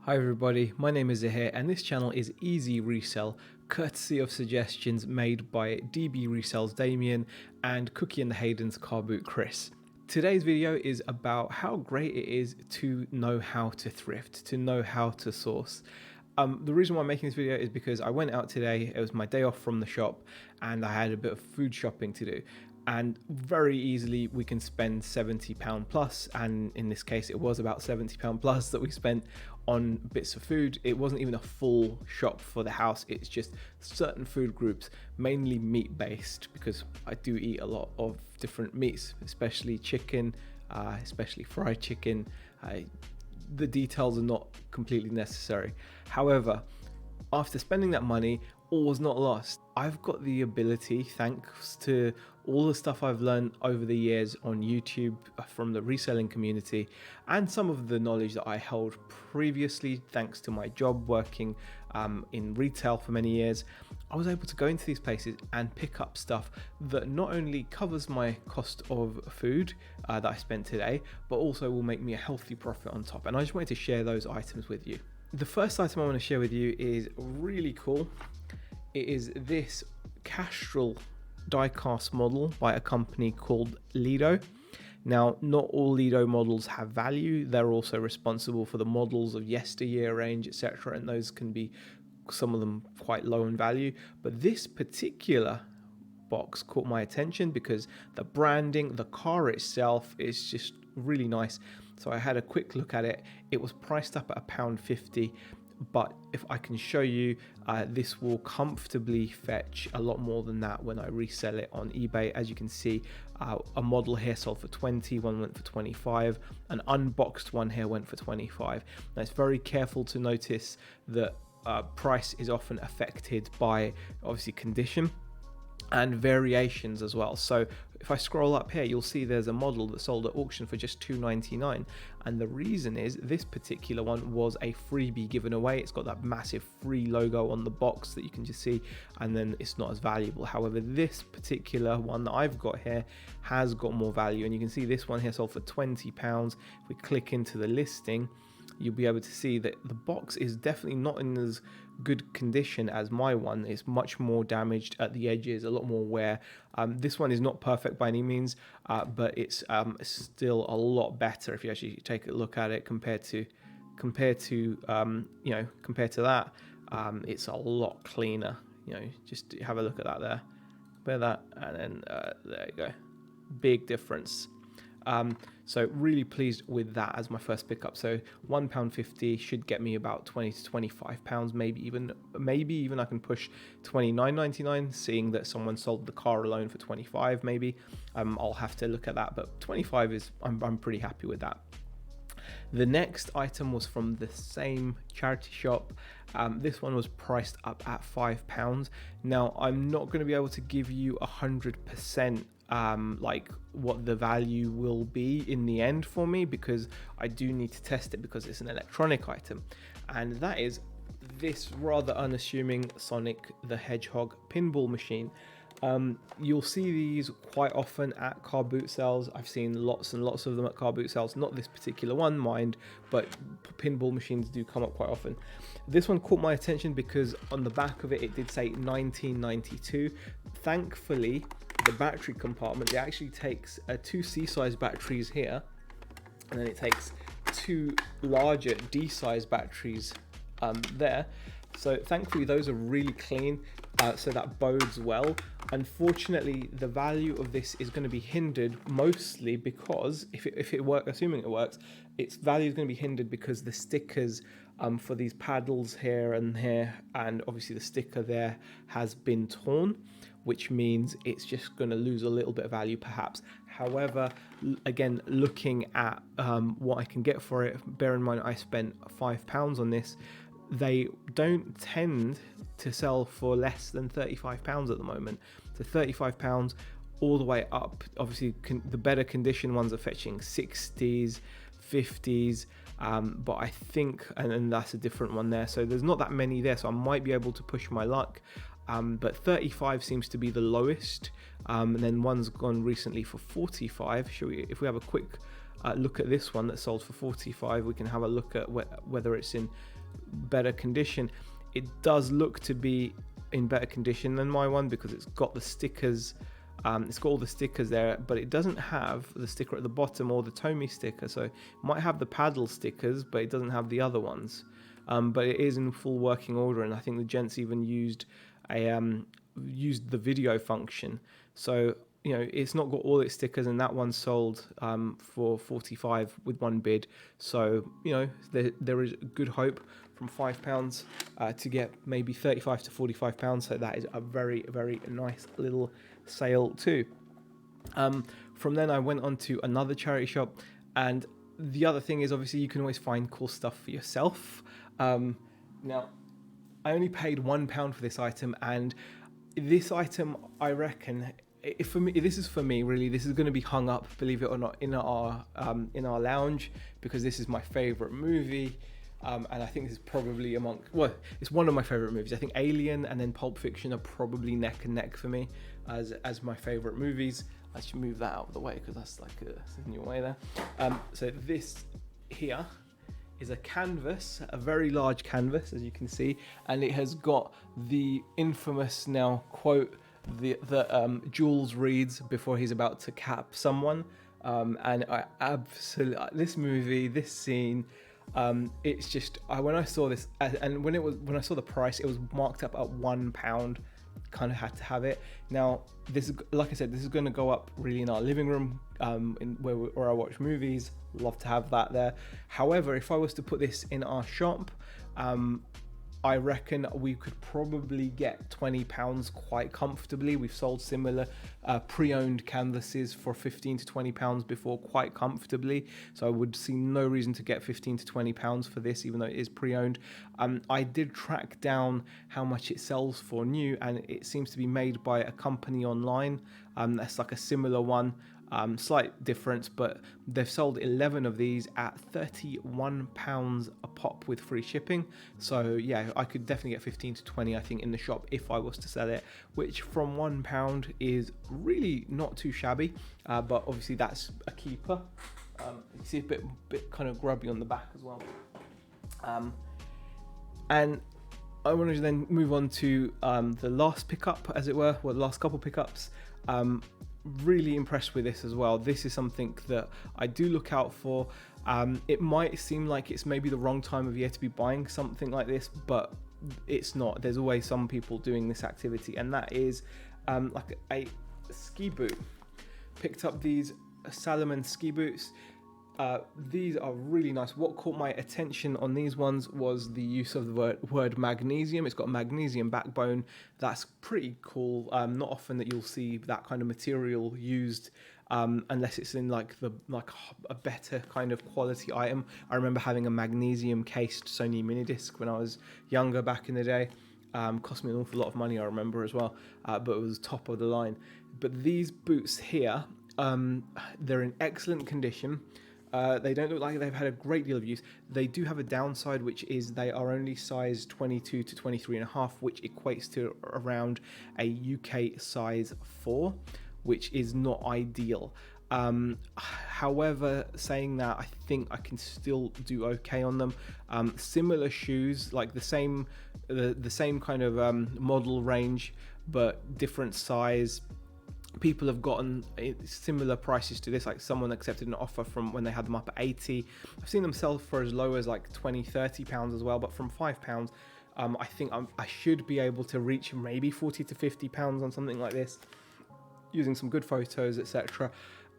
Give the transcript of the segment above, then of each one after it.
Hi everybody, my name is Zahir and this channel is Easy Resell, courtesy of suggestions made by DB Resells Damien and Cookie and the Haydens Car Boot Chris. Today's video is about how great it is to know how to thrift, to know how to source. The reason why I'm making this video is because I went out today, it was my day off from the shop and I had a bit of food shopping to do. And very easily we can spend £70 plus, and in this case it was about £70 plus that we spent on bits of food. It wasn't even a full shop for the house, it's just certain food groups, mainly meat based, because I do eat a lot of different meats, especially chicken, especially fried chicken. The details are not completely necessary. However, after spending that money, all was not lost. I've got the ability, thanks to all the stuff I've learned over the years on YouTube from the reselling community and some of the knowledge that I held previously thanks to my job working in retail for many years. I was able to go into these places and pick up stuff that not only covers my cost of food that I spent today, but also will make me a healthy profit on top. And I just wanted to share those items with you. The first item I want to share with you is really cool. It is this Castrol die-cast model by a company called Lido. Now, not all Lido models have value. They're also responsible for the models of yesteryear range, etc. And those can be, some of them, quite low in value. But this particular box caught my attention because the branding, the car itself is just really nice. So I had a quick look at it. It was priced up at £1.50. But if I can show you, this will comfortably fetch a lot more than that when I resell it on eBay. As you can see, a model here sold for 20, one went for 25, an unboxed one here went for 25. Now it's very careful to notice that price is often affected by obviously condition and variations as well. So if I scroll up here, you'll see there's a model that sold at auction for just $2.99, and the reason is this particular one was a freebie given away. It's got that massive free logo on the box that you can just see, and then it's not as valuable. However, this particular one that I've got here has got more value, and you can see this one here sold for £20. If we click into the listing, you'll be able to see that the box is definitely not in as good condition as my one. It's much more damaged at the edges, a lot more wear. This one is not perfect by any means, but it's still a lot better if you actually take a look at it compared to that. It's a lot cleaner. Just have a look at that there. Compare that, and then there you go. Big difference. So really pleased with that as my first pickup. So £1.50 should get me about £20 to £25, maybe even I can push £29.99, seeing that someone sold the car alone for 25 maybe. I'll have to look at that, but 25 is, I'm pretty happy with that. The next item was from the same charity shop. This one was priced up at £5. Now, I'm not going to be able to give you 100% like what the value will be in the end for me, because I do need to test it because it's an electronic item, and that is this rather unassuming Sonic the Hedgehog pinball machine. You'll see these quite often at car boot sales. I've seen lots and lots of them at car boot sales, not this particular one, mind, but pinball machines do come up quite often. This one caught my attention because on the back of it, it did say 1992. Thankfully, the battery compartment, it actually takes two C-size batteries here, and then it takes two larger D-size batteries there. So thankfully those are really clean, so that bodes well. Unfortunately, the value of this is going to be hindered mostly because if it works, assuming it works, its value is going to be hindered because the stickers for these paddles here and here, and obviously the sticker there, has been torn, which means it's just going to lose a little bit of value perhaps. However, again, looking at what I can get for it, bear in mind I spent £5 on this. They don't tend to sell for less than £35 at the moment. So £35 all the way up. Obviously, the better condition ones are fetching 60s, 50s, but I think, and that's a different one there. So there's not that many there, so I might be able to push my luck. But 35 seems to be the lowest. And then one's gone recently for 45. If we have a quick look at this one that sold for 45, we can have a look at whether it's in better condition. It does look to be in better condition than my one because it's got the stickers. It's got all the stickers there, but it doesn't have the sticker at the bottom or the Tomy sticker. So it might have the paddle stickers, but it doesn't have the other ones. But it is in full working order, and I think the gents even used the video function. So it's not got all its stickers, and that one sold for 45 with one bid. So there is good hope from £5 to get maybe 35 to 45 pounds. So that is a very, very nice little sale too. From then I went on to another charity shop, and the other thing is obviously you can always find cool stuff for yourself. Now I only paid £1 for this item, and this item, I reckon, this is for me really. This is going to be hung up, believe it or not, in our lounge, because this is my favorite movie. And I think this is probably it's one of my favorite movies. I think Alien and then Pulp Fiction are probably neck and neck for me as my favorite movies. I should move that out of the way because that's like in your way there. So this here is a canvas, a very large canvas, as you can see, and it has got the infamous now quote that Jules reads before he's about to cap someone. And I absolutely, this movie, this scene, it's just, when I saw this, and when I saw the price, it was marked up at £1. Kind of had to have it. Now this is, like I said, this is going to go up really in our living room, where I watch movies. Love to have that there. However, if I was to put this in our shop, I reckon we could probably get £20 quite comfortably. We've sold similar pre-owned canvases for £15 to £20 before quite comfortably. So I would see no reason to get £15 to £20 for this, even though it is pre-owned. I did track down how much it sells for new, and it seems to be made by a company online. That's like a similar one. Slight difference, but they've sold 11 of these at £31 a pop with free shipping. So yeah, I could definitely get 15 to 20, I think, in the shop if I was to sell it, which from £1 is really not too shabby. But obviously that's a keeper. You see a bit kind of grubby on the back as well. And I wanted to then move on to the last pickup, as it were, or the last couple pickups. Really impressed with this as well. This is something that I do look out for. It might seem like it's maybe the wrong time of year to be buying something like this, but it's not. There's always some people doing this activity, and that is like a ski boot. Picked up these Salomon ski boots. These are really nice. What caught my attention on these ones was the use of the word magnesium. It's got a magnesium backbone. That's pretty cool. Not often that you'll see that kind of material used, unless it's in like a better kind of quality item. I remember having a magnesium cased Sony mini disc when I was younger back in the day. Cost me an awful lot of money, I remember as well, but it was top of the line. But these boots here, they're in excellent condition. They don't look like they've had a great deal of use. They do have a downside, which is they are only size 22 to 23.5, which equates to around a UK size 4, which is not ideal. However, saying that, I think I can still do okay on them. Similar shoes, like the same kind of model range, but different size. People have gotten similar prices to this, like someone accepted an offer from when they had them up at 80. I've seen them sell for as low as like 20-30 pounds as well, but from £5, I think I should be able to reach maybe 40 to 50 pounds on something like this, using some good photos, etc.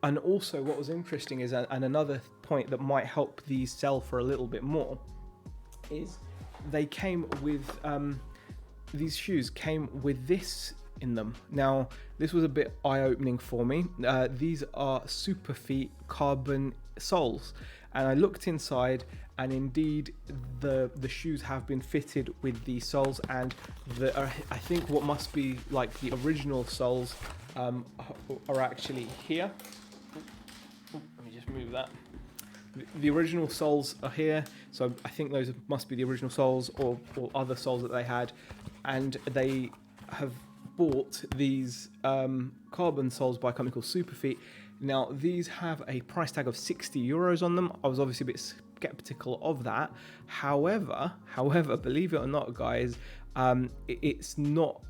And also what was interesting is, and another point that might help these sell for a little bit more, is they came with these shoes came with this in them. Now this was a bit eye-opening for me. These are Superfeet carbon soles, and I looked inside, and indeed the shoes have been fitted with these soles, and I think what must be like the original soles are actually here. Let me just move that. The original soles are here, so I think those must be the original soles or other soles that they had, and they have bought these carbon soles by a company called Superfeet. Now these have a price tag of €60 on them. I was obviously a bit skeptical of that. However, believe it or not, guys, it's not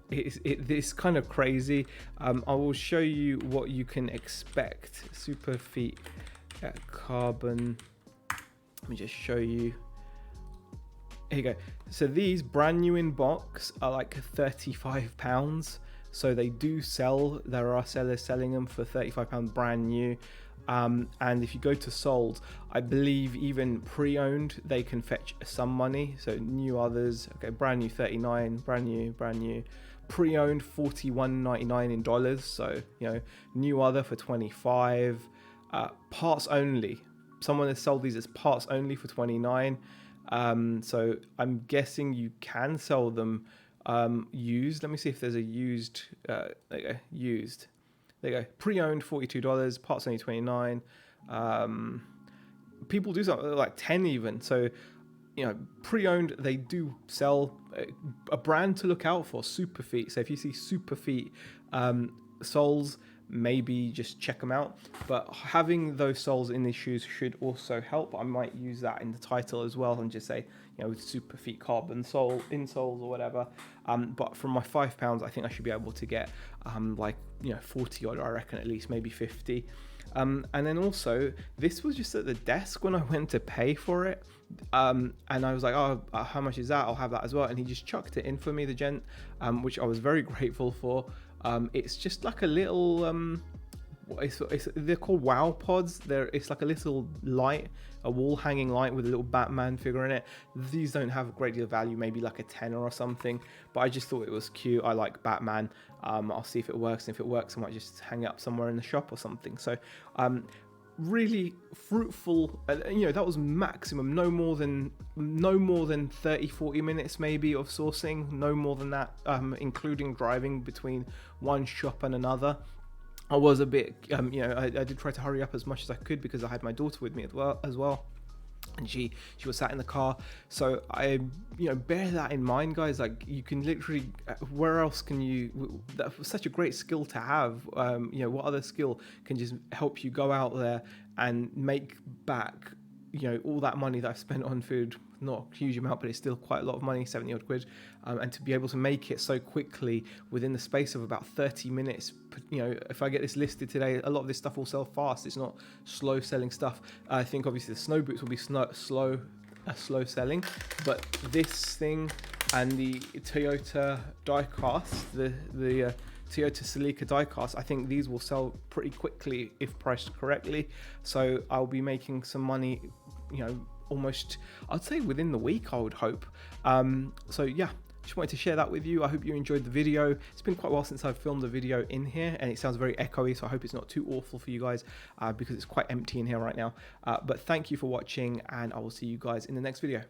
it's kind of crazy. I will show you what you can expect. Superfeet carbon. Let me just show you. Here you go. So these brand new in box are like £35. So they do sell. There are sellers selling them for £35 brand new. And if you go to sold, I believe even pre-owned they can fetch some money. So new others, okay, brand new 39, brand new. Pre-owned $41.99 in dollars. So new other for 25. Parts only. Someone has sold these as parts only for 29. So I'm guessing you can sell them used. Let me see if there's a used. There you go, used. There you go. Pre-owned $42, parts only 29. People do something like 10 even. So pre-owned, they do sell. A brand to look out for, Superfeet. So if you see Superfeet soles, maybe just check them out. But having those soles in these shoes should also help. I might use that in the title as well and just say, Superfeet carbon sole insoles or whatever. But from my £5, I think I should be able to get 40 odd, I reckon, at least maybe 50. And then also, this was just at the desk when I went to pay for it. And I was like, how much is that? I'll have that as well. And he just chucked it in for me, the gent, which I was very grateful for. It's just like a little, they're called wow pods. It's like a little light, a wall hanging light with a little Batman figure in it. These don't have a great deal of value, maybe like a tenner or something, but I just thought it was cute. I like Batman. I'll see if it works, and if it works, I might just hang it up somewhere in the shop or something. So really fruitful. That was maximum, no more than 30-40 minutes maybe of sourcing, no more than that, including driving between one shop and another. I was a bit, I did try to hurry up as much as I could because I had my daughter with me as well. And she was sat in the car. So I, bear that in mind, guys. Like, you can literally, where else can you, that was such a great skill to have. What other skill can just help you go out there and make back, all that money that I've spent on food? Not a huge amount, but it's still quite a lot of money, 70 odd quid. And to be able to make it so quickly within the space of about 30 minutes, if I get this listed today, a lot of this stuff will sell fast. It's not slow selling stuff. I think obviously the snow boots will be slow selling, but this thing and the Toyota Die-cast, the Toyota Celica Die-cast, I think these will sell pretty quickly if priced correctly. So I'll be making some money, almost, I'd say within the week, I would hope. So yeah, just wanted to share that with you. I hope you enjoyed the video. It's been quite a while since I've filmed a video in here, and it sounds very echoey, so I hope it's not too awful for you guys, because it's quite empty in here right now. But thank you for watching, and I will see you guys in the next video.